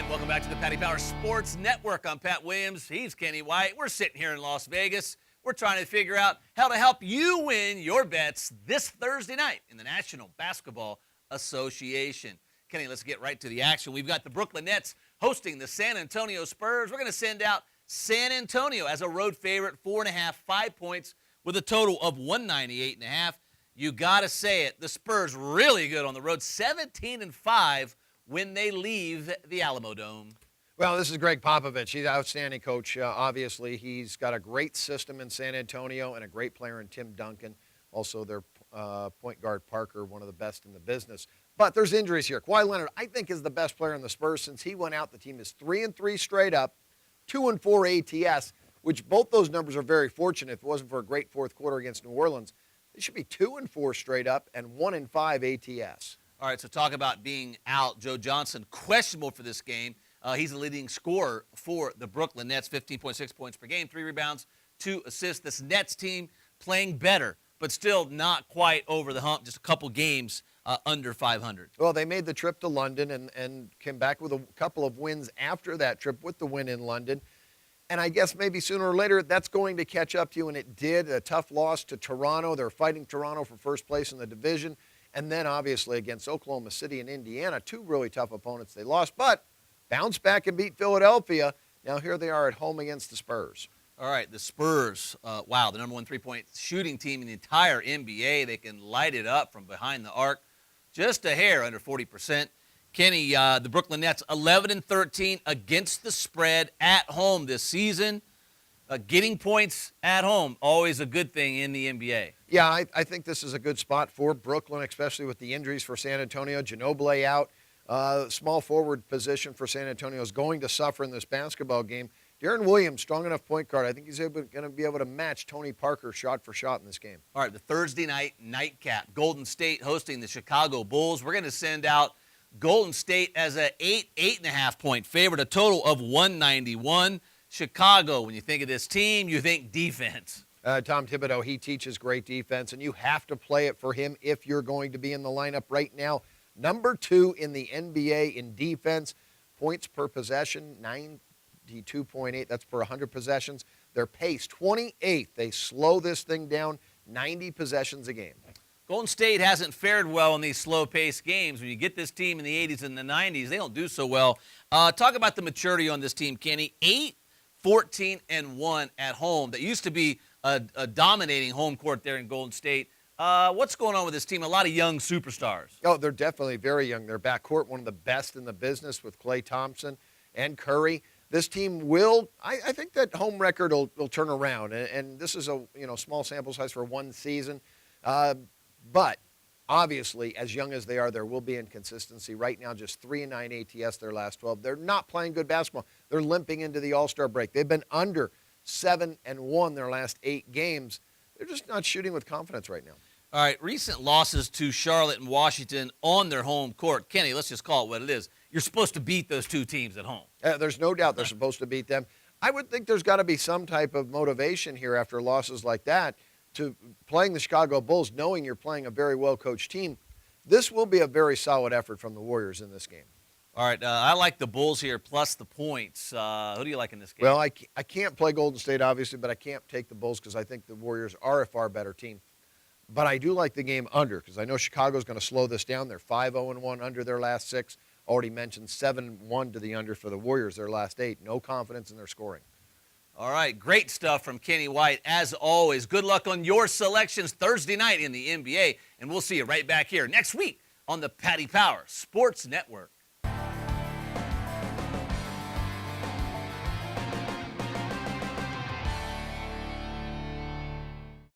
Welcome back to the Paddy Power Sports Network. I'm Pat Williams. He's Kenny White. We're sitting here in Las Vegas. We're trying to figure out how to help you win your bets this Thursday night in the National Basketball Association. Kenny, let's get right to the action. We've got the Brooklyn Nets hosting the San Antonio Spurs. We're going to send out San Antonio as a road favorite, 4.5, 5 points with a total of 198.5. You got to say it. The Spurs really good on the road, 17-5 when they leave the Alamo Dome. Well, this is Greg Popovich. He's an outstanding coach. Obviously, he's got a great system in San Antonio and a great player in Tim Duncan. Also, their point guard Parker, one of the best in the business. But there's injuries here. Kawhi Leonard, I think, is the best player in the Spurs. Since he went out, the team is 3-3 straight up, 2-4 ATS, which both those numbers are very fortunate. If it wasn't for a great fourth quarter against New Orleans, they should be 2-4 straight up and 1-5 ATS. All right, so talk about being out. Joe Johnson, questionable for this game. He's the leading scorer for the Brooklyn Nets, 15.6 points per game, 3 rebounds, 2 assists. This Nets team playing better, but still not quite over the hump, just a couple games under 500. Well, they made the trip to London and came back with a couple of wins after that trip with the win in London. And I guess maybe sooner or later that's going to catch up to you, and it did. A tough loss to Toronto. They're fighting Toronto for first place in the division. And then, obviously, against Oklahoma City and Indiana, 2 really tough opponents they lost, but bounced back and beat Philadelphia. Now here they are at home against the Spurs. All right, the Spurs, wow, the number 1 3-point shooting team in the entire NBA. They can light it up from behind the arc, just a hair under 40%. Kenny, the Brooklyn Nets, 11-13 against the spread at home this season. Getting points at home, always a good thing in the NBA. Yeah, I think this is a good spot for Brooklyn, especially with the injuries for San Antonio. Ginobili out. Small forward position for San Antonio is going to suffer in this basketball game. Deron Williams, strong enough point guard. I think he's going to be able to match Tony Parker shot for shot in this game. All right, the Thursday night nightcap. Golden State hosting the Chicago Bulls. We're going to send out Golden State as a 8.5 point favorite, a total of 191. Chicago, when you think of this team, you think defense. Tom Thibodeau, he teaches great defense, and you have to play it for him if you're going to be in the lineup right now. Number 2 in the NBA in defense, points per possession, 92.8. That's per 100 possessions. Their pace, 28th. They slow this thing down, 90 possessions a game. Golden State hasn't fared well in these slow-paced games. When you get this team in the 80s and the 90s, they don't do so well. Talk about the maturity on this team, Kenny. 8-14-1 at home. That used to be a dominating home court there in Golden State. What's going on with this team? A lot of young superstars. Oh, they're definitely very young. Their backcourt, one of the best in the business with Klay Thompson and Curry. This team will, I think that home record will turn around. And this is a small sample size for one season. But obviously, as young as they are, there will be inconsistency. Right now, just 3-9 ATS their last 12. They're not playing good basketball. They're limping into the All-Star break. They've been under 7-1 their last 8 games. They're just not shooting with confidence right now. All right, recent losses to Charlotte and Washington on their home court. Kenny, let's just call it what it is. You're supposed to beat those 2 teams at home. There's no doubt they're supposed to beat them. I would think there's got to be some type of motivation here after losses like that to playing the Chicago Bulls, knowing you're playing a very well-coached team. This will be a very solid effort from the Warriors in this game. All right, I like the Bulls here plus the points. Who do you like in this game? Well, I can't play Golden State, obviously, but I can't take the Bulls because I think the Warriors are a far better team. But I do like the game under because I know Chicago's going to slow this down. They're 5-0-1 under their last 6. Already mentioned 7-1 to the under for the Warriors, their last 8. No confidence in their scoring. All right, great stuff from Kenny White. As always, good luck on your selections Thursday night in the NBA, and we'll see you right back here next week on the Paddy Power Sports Network.